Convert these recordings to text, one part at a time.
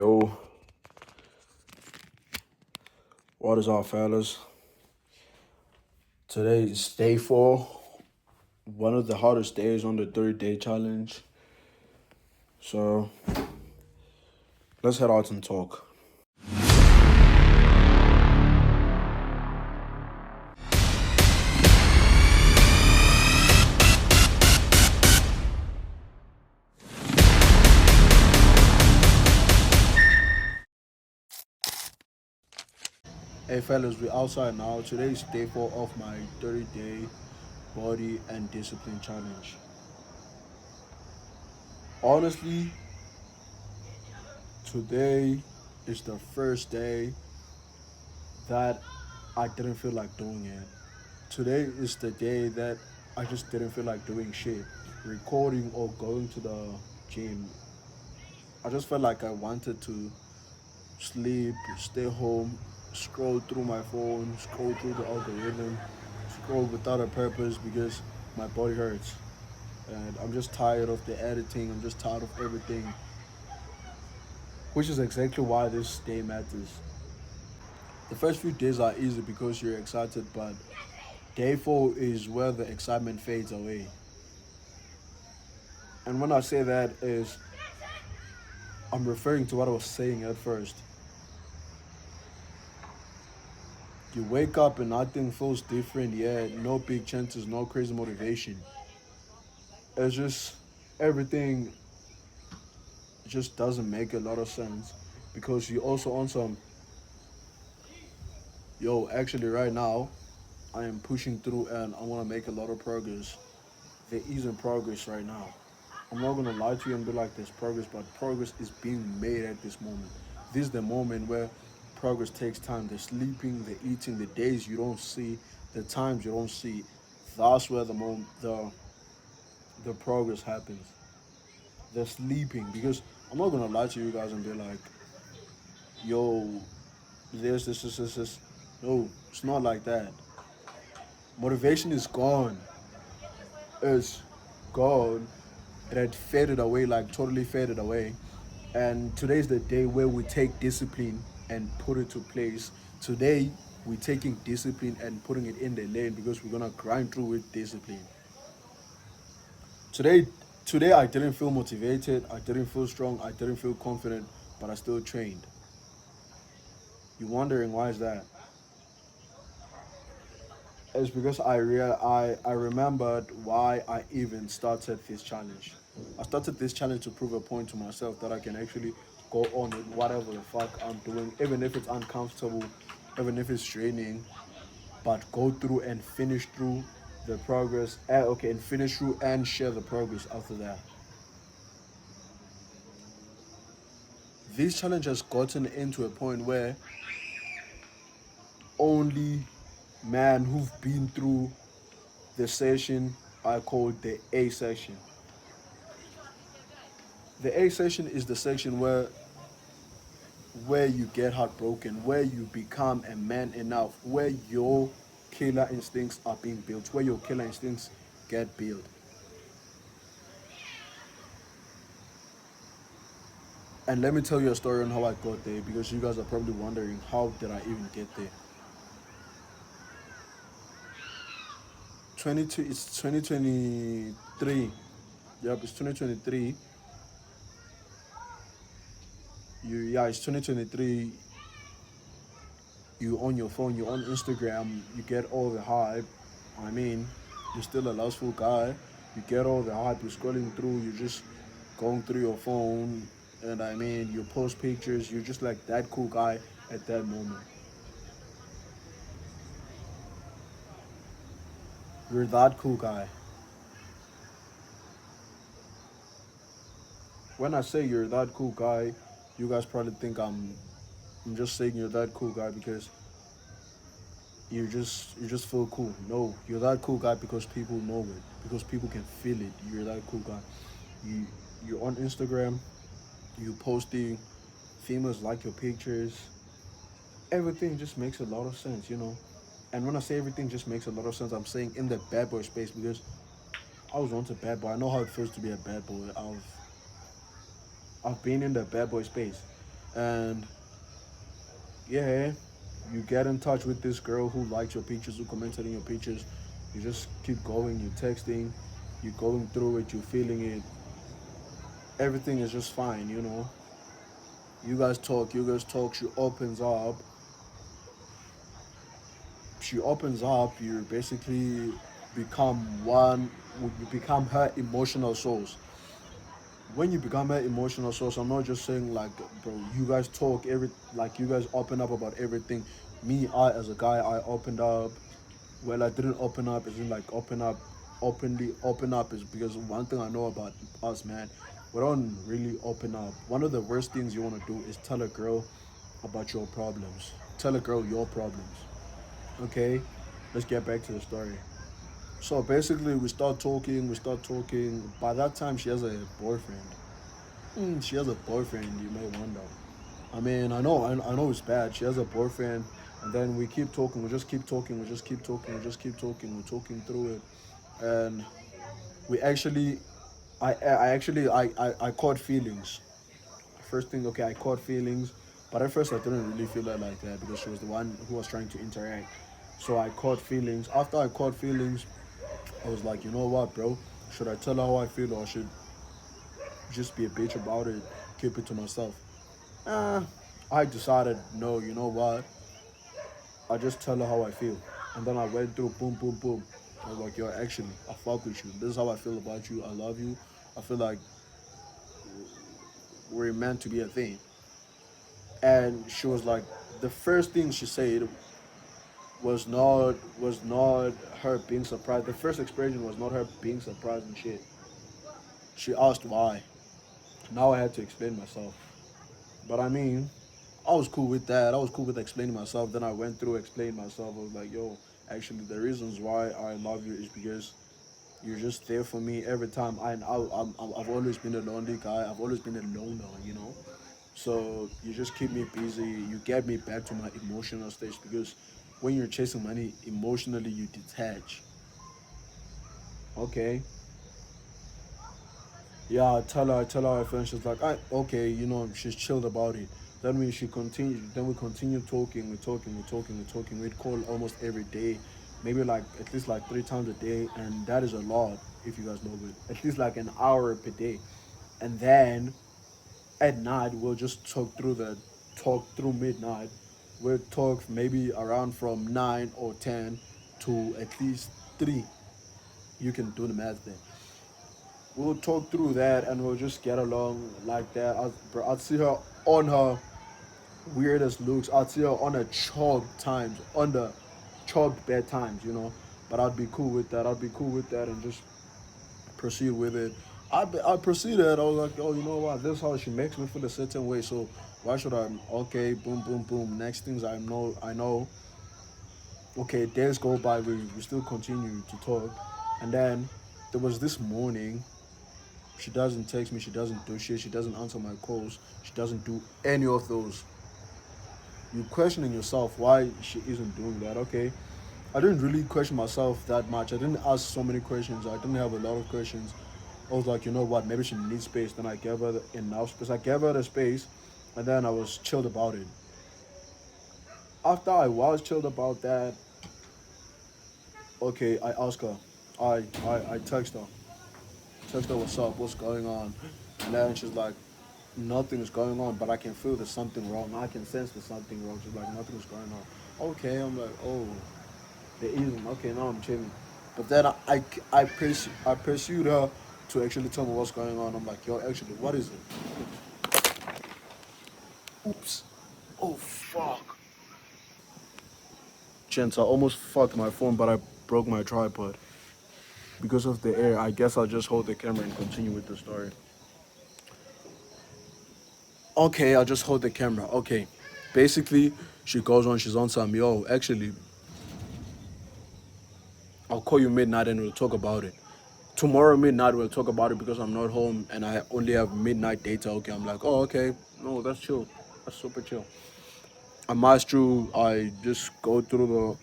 Yo, what is up, fellas? Today is day 4, one of the hardest days on the 30-day challenge. So let's head out and talk. Hey, fellas, we're outside now. Today is day 4 of my 30-day body and discipline challenge. Honestly, today is the first day that I didn't feel like doing it. Today is the day that I just didn't feel like doing shit, recording or going to the gym. I just felt like I wanted to sleep, stay home, scroll through my phone, scroll through the algorithm, scroll without a purpose because my body hurts. And I'm just tired of the editing, I'm just tired of everything, which is exactly why this day matters. The first few days are easy because you're excited, but day 4 is where the excitement fades away. And when I say that is I'm referring to what I was saying at first. You wake up and nothing feels different yet, no big chances, no crazy motivation. It's just everything just doesn't make a lot of sense because you also on some actually right now I am pushing through and I want to make a lot of progress. There isn't progress right now. I'm not gonna lie to you and be like there's progress, but progress is being made at this moment. This is the moment where progress takes time. The sleeping, the eating, the days you don't see, the times you don't see. That's where the progress happens. The sleeping, because I'm not gonna lie to you guys and be like, yo, this. No, it's not like that. Motivation is gone. It's gone. It had faded away, like totally faded away. And today's the day where we take discipline and put it to place. Today, we're taking discipline and putting it in the lane because we're gonna grind through with discipline. Today, today I didn't feel motivated. I didn't feel strong. I didn't feel confident, but I still trained. You're wondering why is that? It's because I remembered why I even started this challenge. I started this challenge to prove a point to myself that I can actually go on with whatever the fuck I'm doing, even if it's uncomfortable, even if it's draining, but go through and finish through the progress. Okay, and finish through and share the progress after that. This challenge has gotten into a point where only men who've been through the session I call the A session. The A section is the section where you get heartbroken, where you become a man enough, where your killer instincts are being built, where your killer instincts get built. And let me tell you a story on how I got there because you guys are probably wondering how did I even get there. 22 it's 2023. Yep, it's 2023. It's 2023. You on your phone, you on Instagram, you get all the hype. I mean, you're still a lustful guy. You get all the hype. You're scrolling through. You're just going through your phone, and I mean, you post pictures. You're just like that cool guy at that moment. You're that cool guy. When I say you're that cool guy, you guys probably think I'm just saying you're that cool guy because you just feel cool. No, you're that cool guy because people know it, because people can feel it. You're that cool guy. You you're on Instagram, you posting, females like your pictures. Everything just makes a lot of sense. And when I say everything just makes a lot of sense, I'm saying in the bad boy space because I was once a bad boy. I know how it feels to be a bad boy. I've been in the bad boy space. And yeah, you get in touch with this girl who liked your pictures, who commented on your pictures. You just keep going, you're texting, you're going through it, you're feeling it. Everything is just fine, you know. You guys talk, she opens up, you basically become one, you become her emotional source. When you become an emotional source, I'm not just saying like, bro, you guys talk every, like you guys open up about everything. Me, I as a guy, I opened up. Well, I didn't open up. Isn't like open up is because one thing I know about us, man, we don't really open up. One of the worst things you want to do is tell a girl about your problems. Tell a girl your problems. Okay, let's get back to the story. So basically, we start talking. We start talking. By that time, she has a boyfriend. She has a boyfriend. You may wonder. I mean, I know it's bad. She has a boyfriend, and then we keep talking. We just keep talking. We just keep talking. We just keep talking. We're talking through it, and we actually, I caught feelings. First thing, okay, I caught feelings, but at first I didn't really feel it like that because she was the one who was trying to interact. So I caught feelings. After I caught feelings, I was like, you know what, bro? Should I tell her how I feel or should just be a bitch about it, keep it to myself? Uh, I decided, no, you know what? I just tell her how I feel. And then I went through boom, boom, boom. I was like, yo, actually, I fuck with you. This is how I feel about you. I love you. I feel like we're meant to be a thing. And she was like, the first thing she said was not her being surprised. The first expression was not her being surprised and shit. She asked why. Now I had to explain myself. But I mean, I was cool with that. I was cool with explaining myself. Then I went through explaining myself. I was like, yo, actually, the reasons why I love you is because you're just there for me every time. I've always been a lonely guy. I've always been a loner, you know. So you just keep me busy. You get me back to my emotional stage because when you're chasing money, emotionally you detach. Okay. Yeah, I tell her I feel. She's like, I okay, you know, she's chilled about it. Then we continue talking, we're talking. We'd call almost every day, maybe like at least like 3 times a day, and that is a lot if you guys know it. At least like an hour per day, and then at night we'll just talk through midnight. We'll talk maybe around from 9 or 10 to at least 3. You can do the math there. We'll talk through that and we'll just get along like that. I'd see her on her weirdest looks. I'd see her on her chalked times, on the chalked bed times, you know. But I'd be cool with that. I'd be cool with that and just proceed with it. I proceeded. I was like, oh, you know what? This is how she makes me feel a certain way. So why should I? Okay, boom, boom, boom. Next things I know. Okay, days go by. We still continue to talk, and then there was this morning. She doesn't text me. She doesn't do shit. She doesn't answer my calls. She doesn't do any of those. You questioning yourself why she isn't doing that. Okay, I didn't really question myself that much. I didn't ask so many questions. I didn't have a lot of questions. I was like, you know what? Maybe she needs space. Then I gave her enough space. I gave her the space, and then I was chilled about it. After I was chilled about that, okay, I asked her. I text her. Text her what's up, what's going on, and then she's like, nothing is going on, but I can feel there's something wrong. I can sense there's something wrong. She's like, nothing is going on. Okay, I'm like, oh, there isn't. Okay, now I'm chilling. But then I pursued her to actually tell me what's going on. I'm like, yo, actually, what is it? Oops. Oh, fuck. Gents, I almost fucked my phone, but I broke my tripod. Because of the air, I guess I'll just hold the camera and continue with the story. Okay, I'll just hold the camera. Okay. Basically, she goes on, she's on some, yo, actually, I'll call you midnight and we'll talk about it. Tomorrow midnight we'll talk about it because I'm not home and I only have midnight data. Okay, I'm like, oh, okay, no, that's chill, that's super chill. I march through. I just go through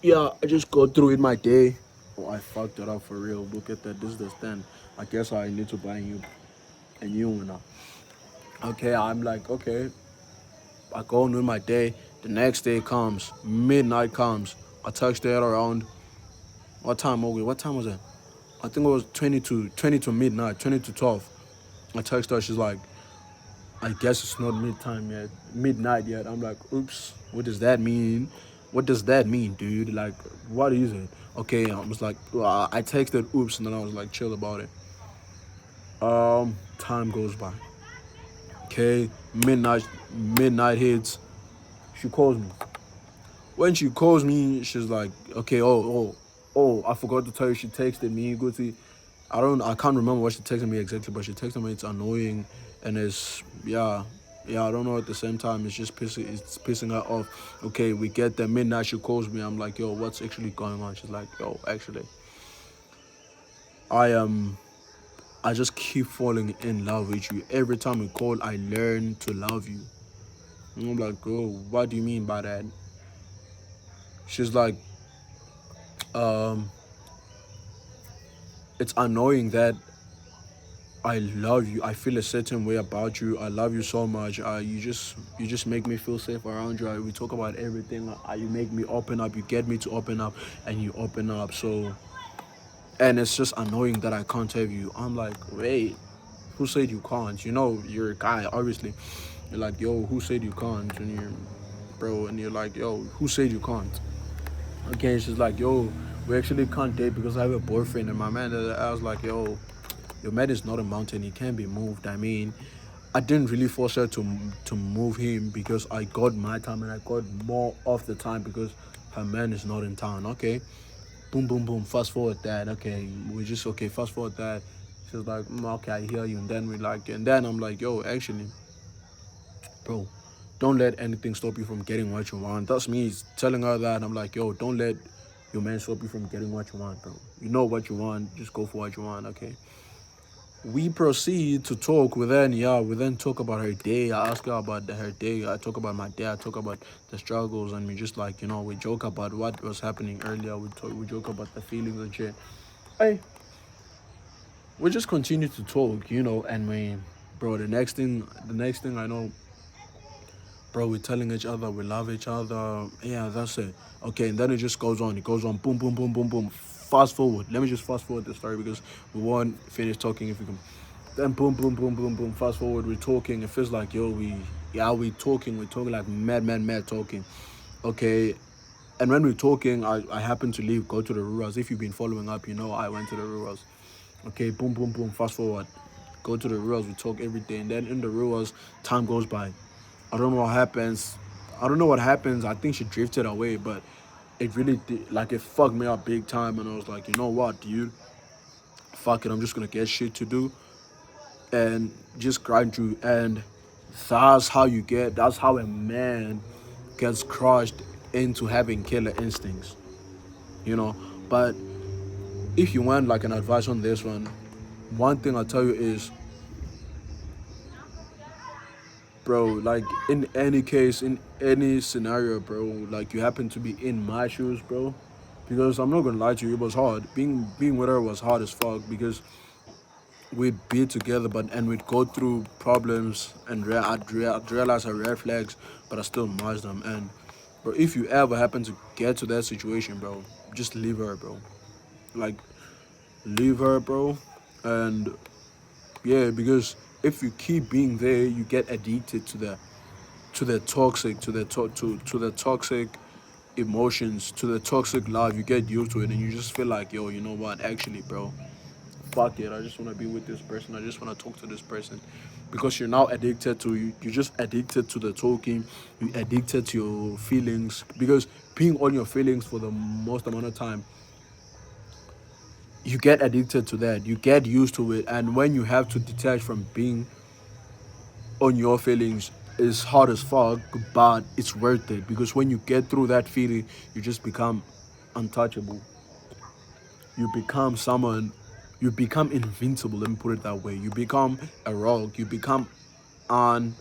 I just go through in my day. Oh, I fucked it up for real. Look at that. This is the stand. I guess I need to buy a new one now. Okay, I'm like, okay, I go on with my day. The next day comes, midnight comes. I text her around what time? Okay, what time was it? I think it was 20 to midnight, 20 to 12. I text her, she's like, I guess it's not midnight yet. I'm like, oops, what does that mean? What does that mean, dude? Like, what is it? Okay, I was like, I texted oops, and then I was like, chill about it. Time goes by. Okay, midnight hits. She calls me. When she calls me, she's like, okay, I forgot to tell you, she texted me. Go to, I can't remember what she texted me exactly, but she texted me. It's annoying, and yeah. I don't know. At the same time, it's pissing her off. Okay, we get there midnight. She calls me. I'm like, yo, what's actually going on? She's like, yo, actually, I am. I just keep falling in love with you. Every time we call, I learn to love you. And I'm like, oh, what do you mean by that? She's like, um, it's annoying that I love you. I feel a certain way about you. I love you so much. You just make me feel safe around you. We talk about everything. You make me open up. You get me to open up, and you open up. So, and it's just annoying that I can't have you. I'm like, wait, who said you can't? You know, you're a guy, obviously. You're like, yo, who said you can't? And you're, bro, and you're like, yo, who said you can't? Okay, she's like, yo, we actually can't date because I have a boyfriend. And my man, I was like, yo, your man is not a mountain. He can't be moved. I mean, I didn't really force her to move him because I got my time and I got more of the time because her man is not in town. Okay, boom, boom, boom. Fast forward that. Okay, we just okay. Fast forward that. She's like, okay, I hear you. And then we like, and then I'm like, yo, actually, bro, don't let anything stop you from getting what you want. That's me telling her that. I'm like, yo, don't let your man stop you from getting what you want, bro. You know what you want. Just go for what you want. Okay. We proceed to talk. We then talk about her day. I ask her about her day. I talk about my day. I talk about the struggles, and we just like we joke about what was happening earlier. We joke about the feelings and shit. Hey, we just continue to talk, and bro, the next thing I know, bro, we're telling each other we love each other. Yeah, that's it. Okay, and then it just goes on. It goes on. Boom, boom, boom, boom, boom. Fast forward. Let me just fast forward the story because we won't finish talking if we can. Then boom, boom, boom, boom, boom. Fast forward. We're talking. It feels like we talking. We're talking like mad talking. Okay, and when we're talking, I happen to leave, go to the rurals. If you've been following up, I went to the rurals. Okay, boom, boom, boom. Fast forward. Go to the rurals. We talk every day, and then in the rurals, time goes by. I don't know what happens. I don't know what happens. I think she drifted away, but it really did, like it fucked me up big time. And I was like, you know what, dude? Fuck it. I'm just gonna get shit to do and just grind through. And that's how a man gets crushed into having killer instincts. You know. But if you want like an advice on this one thing I'll tell you is, bro, like in any case, in any scenario, bro, like you happen to be in my shoes, bro, because I'm not gonna lie to you, it was hard. Being with her was hard as fuck because we'd be together, but and we'd go through problems, and I'd realize her red flags, but I still match them. And bro, if you ever happen to get to that situation, bro, just leave her, bro. Like leave her, bro, and yeah, because if you keep being there, you get addicted to the toxic emotions, to the toxic love. You get used to it, and you just feel like, yo, you know what? Actually, bro, fuck it. I just want to be with this person. I just want to talk to this person, because you're now addicted to you. You're just addicted to the talking. You addicted to your feelings because being on your feelings for the most amount of time, you get addicted to that. You get used to it, and when you have to detach from being on your feelings, is hard as fuck, but it's worth it because when you get through that feeling, you just become untouchable. You become someone, you become invincible. Let me put it that way. You become a rock. You become un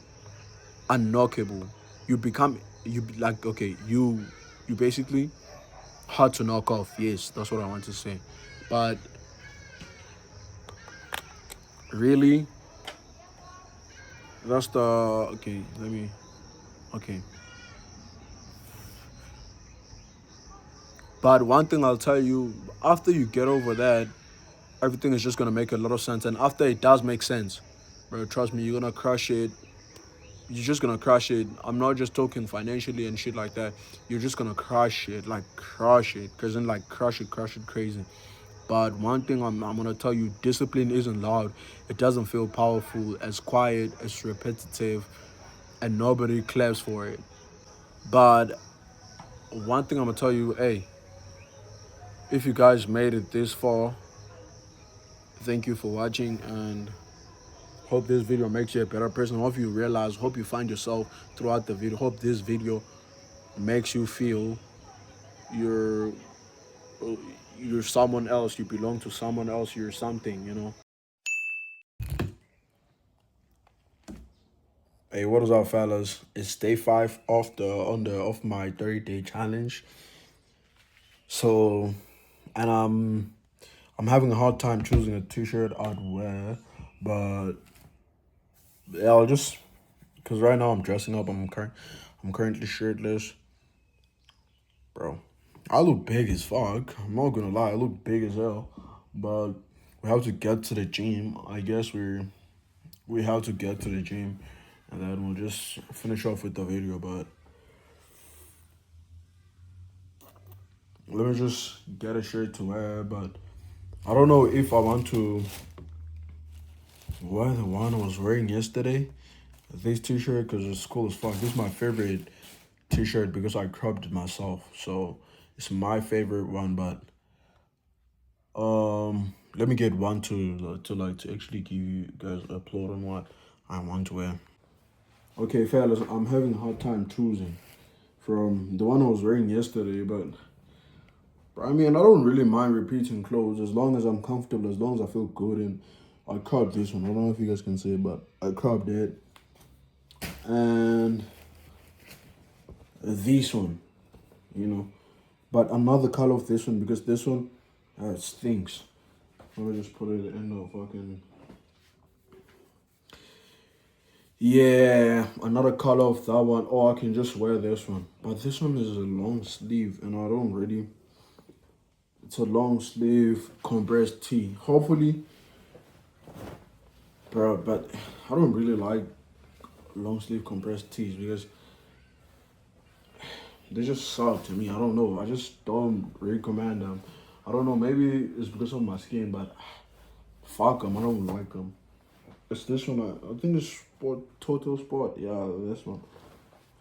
unknockable. You become you like okay. You basically hard to knock off. Yes, that's what I want to say. But really, That's the okay. Let me. Okay. But one thing I'll tell you, after you get over that, everything is just gonna make a lot of sense. And after it does make sense, bro, trust me, you're gonna crush it. You're just gonna crush it. I'm not just talking financially and shit like that. You're just gonna crush it, like crush it, cause then like crush it crazy. But one thing I'm gonna tell you, discipline isn't loud. It doesn't feel powerful. It's quiet. It's repetitive, and nobody claps for it. But one thing I'm gonna tell you, hey, if you guys made it this far, thank you for watching, and hope this video makes you a better person. Hope you realize, hope you find yourself throughout the video. Hope this video makes you feel you're you're someone else. You belong to someone else. You're something, you know. Hey, what is up, fellas? It's day 5 of my 30-day challenge. So, and I'm having a hard time choosing a t-shirt I'd wear, but yeah, I'll just because right now I'm dressing up. I'm currently shirtless, bro. I look big as fuck. I'm not gonna lie, I look big as hell. But we have to get to the gym. I guess we have to get to the gym, and then we'll just finish off with the video. But let me just get a shirt to wear. But I don't know if I want to wear the one I was wearing yesterday. This t-shirt because it's cool as fuck. This is my favorite t-shirt because I cropped it myself. So it's my favorite one. But let me get one to actually give you guys a plot on what I want to wear. Okay, fellas, I'm having a hard time choosing from the one I was wearing yesterday, but I mean, I don't really mind repeating clothes as long as I'm comfortable, as long as I feel good. And I cropped this one. I don't know if you guys can see it, but I cropped it. And this one, you know. But another color of this one because this one stinks. Let me just put it in the fucking. Yeah, another color of that one. Or I can just wear this one. But this one is a long sleeve, and I don't really. It's a long sleeve compressed tee. Hopefully, bro. But I don't really like long sleeve compressed tees because they just suck to me. I don't know. I just don't recommend them. I don't know. Maybe it's because of my skin, but fuck them. I don't like them. It's this one. I think it's Total Sport. Yeah, this one.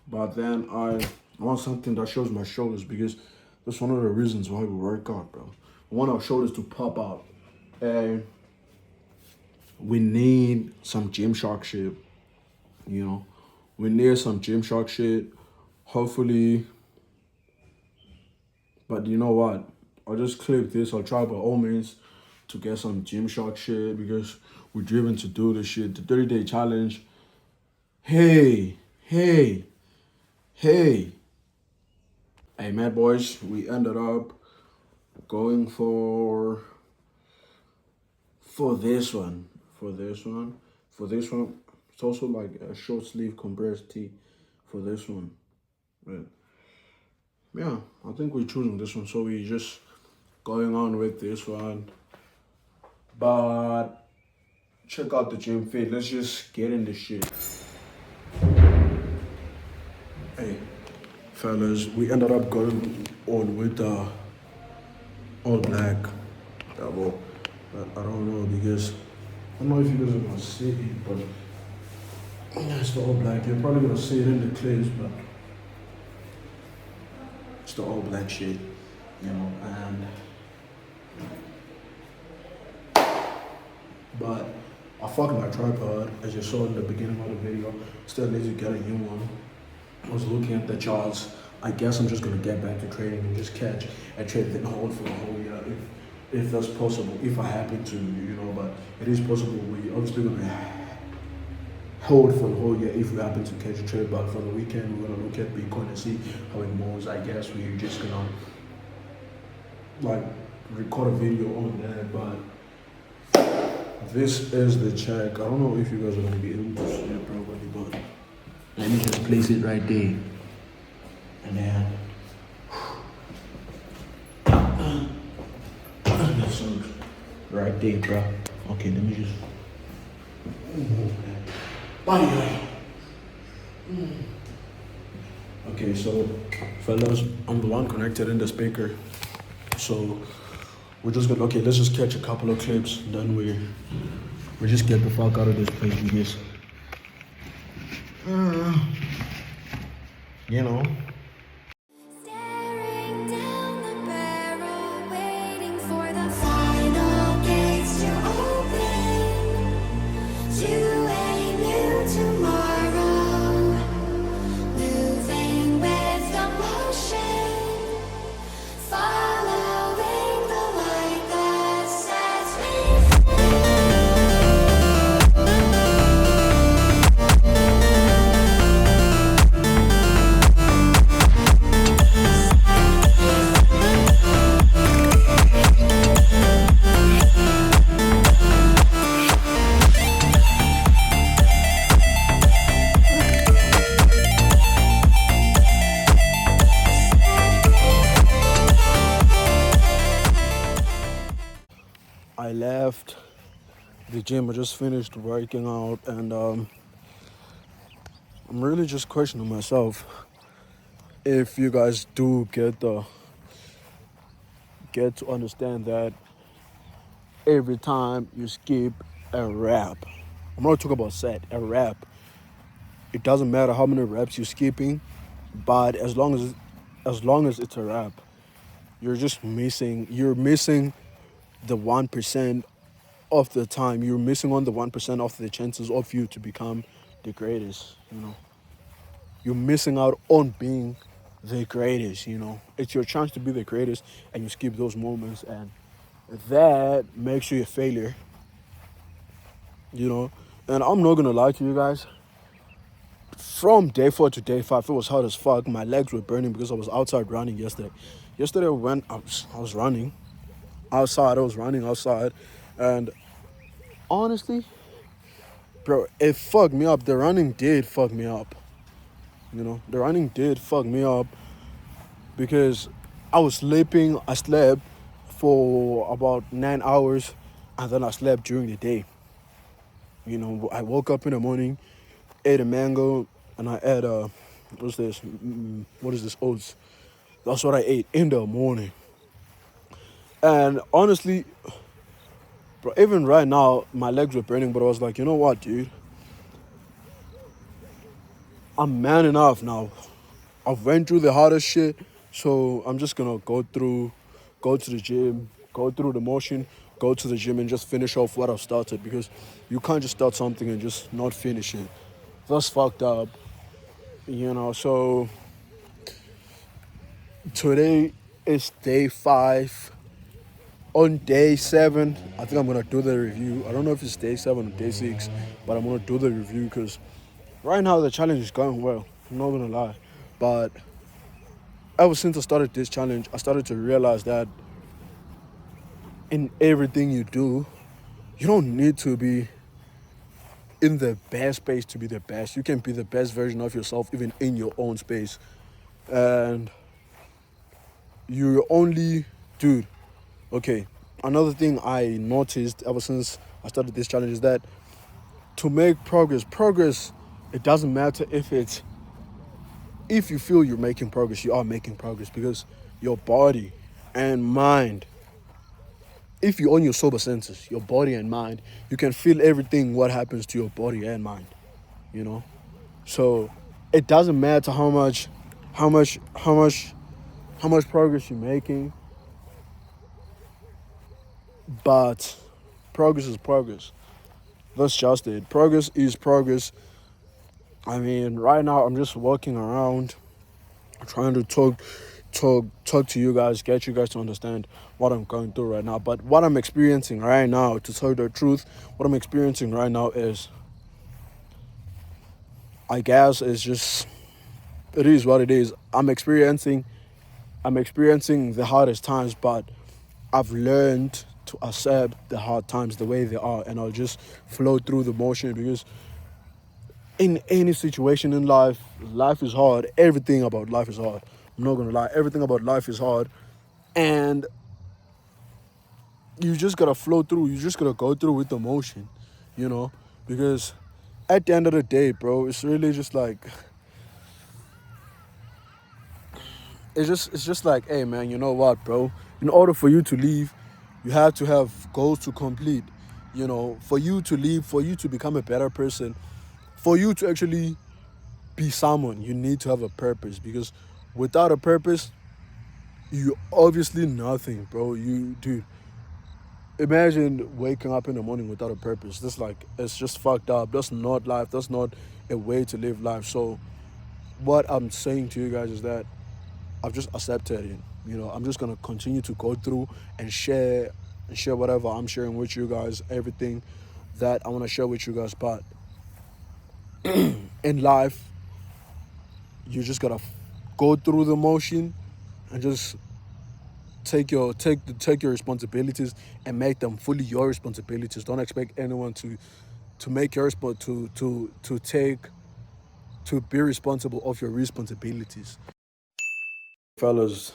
But then I want something that shows my shoulders because that's one of the reasons why we work out, bro. I want our shoulders to pop out. And we need some Gymshark shit, you know. We need some Gymshark shit. Hopefully, but you know what? I'll just clip this. I'll try by all means to get some Gymshark shit because we're driven to do this shit. The 30-day challenge. Hey, hey, hey. Hey, man, boys, we ended up going for this one. For this one. For this one. It's also like a short sleeve compressed tee for this one. But yeah, I think we're choosing this one. So we just going on with this one. But check out the gym fit. Let's just get in the shit. Hey, fellas, we ended up going on with the all black double. But I don't know because I don't know if you guys are gonna see it, but it's the all black. You're probably gonna see it in the clips, but it's the all black shit, you know. And but I fucked my tripod, as you saw in the beginning of the video. Still need to get a new one. I was looking at the charts. I guess I'm just gonna get back to trading and just catch a trade then hold for a whole year if that's possible. If I happen to, you know, but it is possible. We obviously gonna hold for the whole year if we happen to catch a trade. But for the weekend, we're gonna look at Bitcoin and see how it moves. I guess we're just gonna like record a video on that, but This is the check. I don't know if you guys are gonna be able to see it properly, but let me just place it right there. And then that's right there, bro. Okay, let me just. Bye. Okay, so fellas, I'm the one connected in the speaker. So we're just gonna let's just catch a couple of clips, then we just get the fuck out of this place because you know. Staring down the barrel, waiting for the final gates to open to a new tomorrow. Moving with the motion, following the light that sets me free. I left the gym. I just finished working out, and I'm really just questioning myself if you guys do get to understand that every time you skip a rep, I'm not talking about set, a rep. It doesn't matter how many reps you're skipping, but as long as it's a rep, you're missing the 1% of the time. You're missing on the 1% of the chances of you to become the greatest, you know. You're missing out on being the greatest, you know. It's your chance to be the greatest and you skip those moments, and that makes you a failure, you know. And I'm not gonna lie to you guys. From day 4 to day 5, it was hard as fuck. My legs were burning because I was outside running yesterday. Yesterday when I was running outside, and honestly, bro, it fucked me up. The running did fuck me up. You know, the running did fuck me up because I was sleeping. I slept for about 9 hours, and then I slept during the day. You know, I woke up in the morning, ate a mango, and I ate what's this? What is this? Oats. That's what I ate in the morning. And honestly, bro, even right now, my legs were burning, but I was like, you know what, dude? I'm man enough now. I've went through the hardest shit, so I'm just gonna go to the gym, go through the motion, go to the gym and just finish off what I've started, because you can't just start something and just not finish it. That's fucked up, you know. So today is day 5. On day 7, I think I'm gonna do the review. I don't know if it's day 7 or day 6, but I'm gonna do the review because right now the challenge is going well. I'm not gonna lie, but ever since I started this challenge, I started to realize that in everything you do, you don't need to be in the best space to be the best. You can be the best version of yourself even in your own space. And you only, dude, okay. Another thing I noticed ever since I started this challenge is that to make progress, it doesn't matter if you feel you're making progress, you are making progress, because your body and mind, if you own your sober senses, your body and mind, you can feel everything what happens to your body and mind, you know. So it doesn't matter how much how much how much progress you're making, but progress is progress. That's just it. Progress is progress. I mean, right now I'm just walking around trying to talk to you guys, get you guys to understand what I'm going through right now. But what I'm experiencing right now, to tell you the truth, what I'm experiencing right now is, I guess, is just, it is what it is. I'm experiencing the hardest times, but I've learned to accept the hard times the way they are, and I'll just flow through the motion, because in any situation in life, life is hard. Everything about life is hard. I'm not gonna lie, everything about life is hard. And you just gotta flow through, you just gotta go through with the motion, you know? Because at the end of the day, bro, it's really just like it's just like, hey man, you know what, bro? In order for you to leave, you have to have goals to complete. You know, for you to leave, for you to become a better person, for you to actually be someone, you need to have a purpose. Because without a purpose, you obviously nothing, bro. You dude, imagine waking up in the morning without a purpose. This like it's just fucked up. That's not life. That's not a way to live life. So what I'm saying to you guys is that I've just accepted it. You know, I'm just gonna continue to go through and share whatever I'm sharing with you guys, everything that I wanna share with you guys. But in life, you just gotta go through the motion and just take your responsibilities and make them fully your responsibilities. Don't expect anyone to make your to take to be responsible of your responsibilities. Fellas,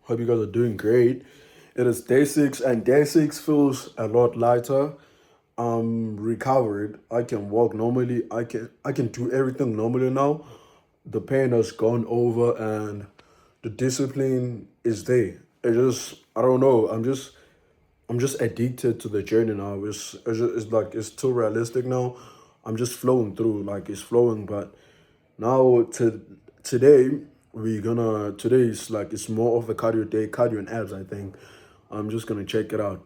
hope you guys are doing great. It is day 6, and day 6 feels a lot lighter. I'm recovered. I can walk normally. I can do everything normally now. The pain has gone over, and the discipline is there. It just I don't know. I'm just addicted to the journey now. It's like it's too realistic now. I'm just flowing through, like it's flowing. But now today today is like it's more of a cardio day, cardio and abs. I think I'm just gonna check it out,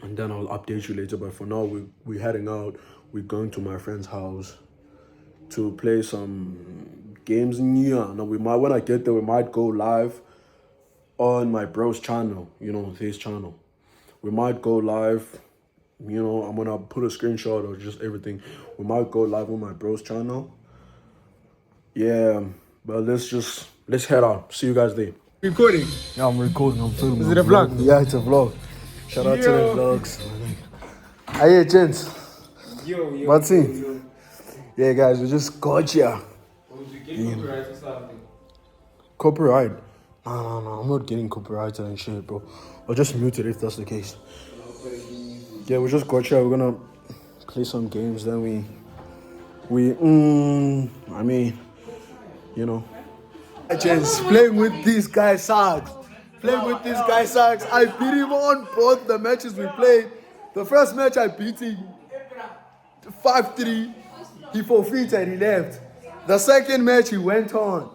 and then I'll update you later. But for now, we heading out. We're going to my friend's house to play some games in here. Now we might when I get there, we might go live on my bro's channel. You know, his channel. We might go live. You know, I'm gonna put a screenshot or just everything. We might go live on my bro's channel. Yeah, but let's head out. See you guys there. Recording. Yeah, I'm recording. I'm filming. Is it a vlog? Yeah, it's a vlog. Shout out to the vlogs. Hey, gents. Yo. What's in? Yeah, guys, we just got here. Did you get copyright or something? Copyright? No. I'm not getting copyrighted and shit, bro. I'll just mute it if that's the case. Yeah, we just got here. We're gonna play some games. Then I mean, you know. Gents, playing with these guys sucks. I beat him on both the matches we played. The first match I beat him 5-3. He forfeited, he left. The second match he went on.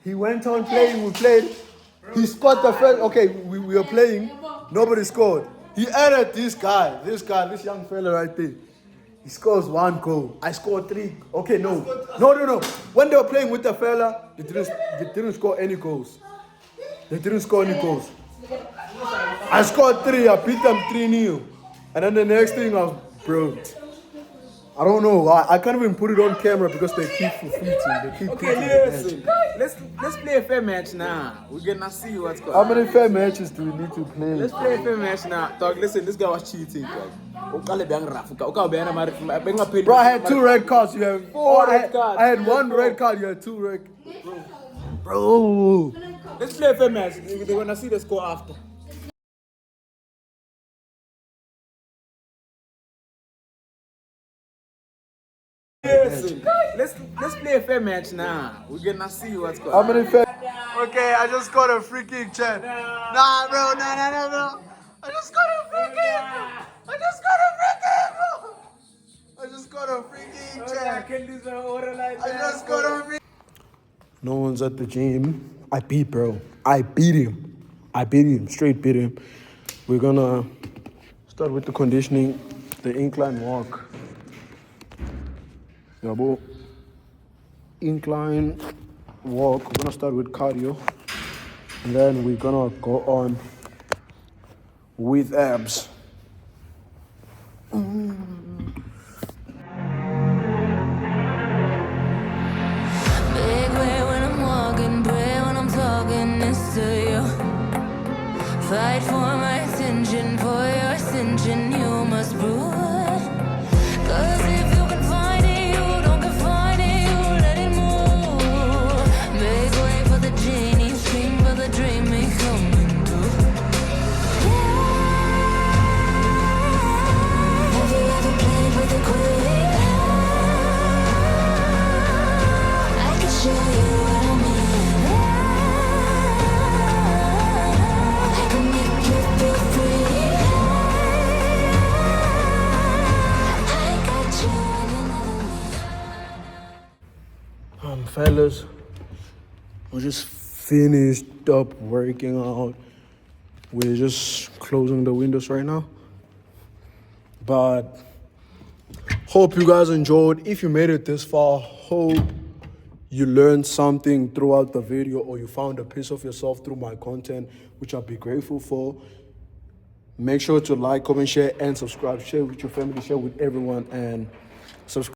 Playing, we played. He scored the first, okay, we were playing. Nobody scored. He added this young fella right there. He scores 1 goal. I scored 3. Okay, no. When they were playing with the fella, they didn't score any goals. I scored 3. I beat them 3-0. And then the next thing I was, bro, I don't know. I can't even put it on camera because they keep forfeiting. Okay, listen. Let's play a fair match now. We're gonna see what's going on. How many fair matches do we need to play? Let's play a fair match now. Dog, listen, this guy was cheating, dog. Bro, I had 2 red cards. You have 4 red cards. I had 1 red card. You had 2 red. Bro. Let's play a fair match. They're gonna see the score after. Listen, let's play a fair match now. We're gonna see what's going on. How many fair? Okay, I just got a free kick, Chad. Nah, bro. No. I just got a free kick, bro. No one's at the gym. I beat him. Straight beat him. We're gonna start with the conditioning, the incline walk. Yabo. Incline walk. We're gonna start with cardio, and then we're gonna go on with abs. Big way when I'm walking, pray when I'm talking this to you. Fight for my attention, for Fellas, we just finished up working out. We're just closing the windows right now. But hope you guys enjoyed. If you made it this far, hope you learned something throughout the video or you found a piece of yourself through my content, which I'll be grateful for. Make sure to like, comment, share, and subscribe. Share with your family, share with everyone, and subscribe.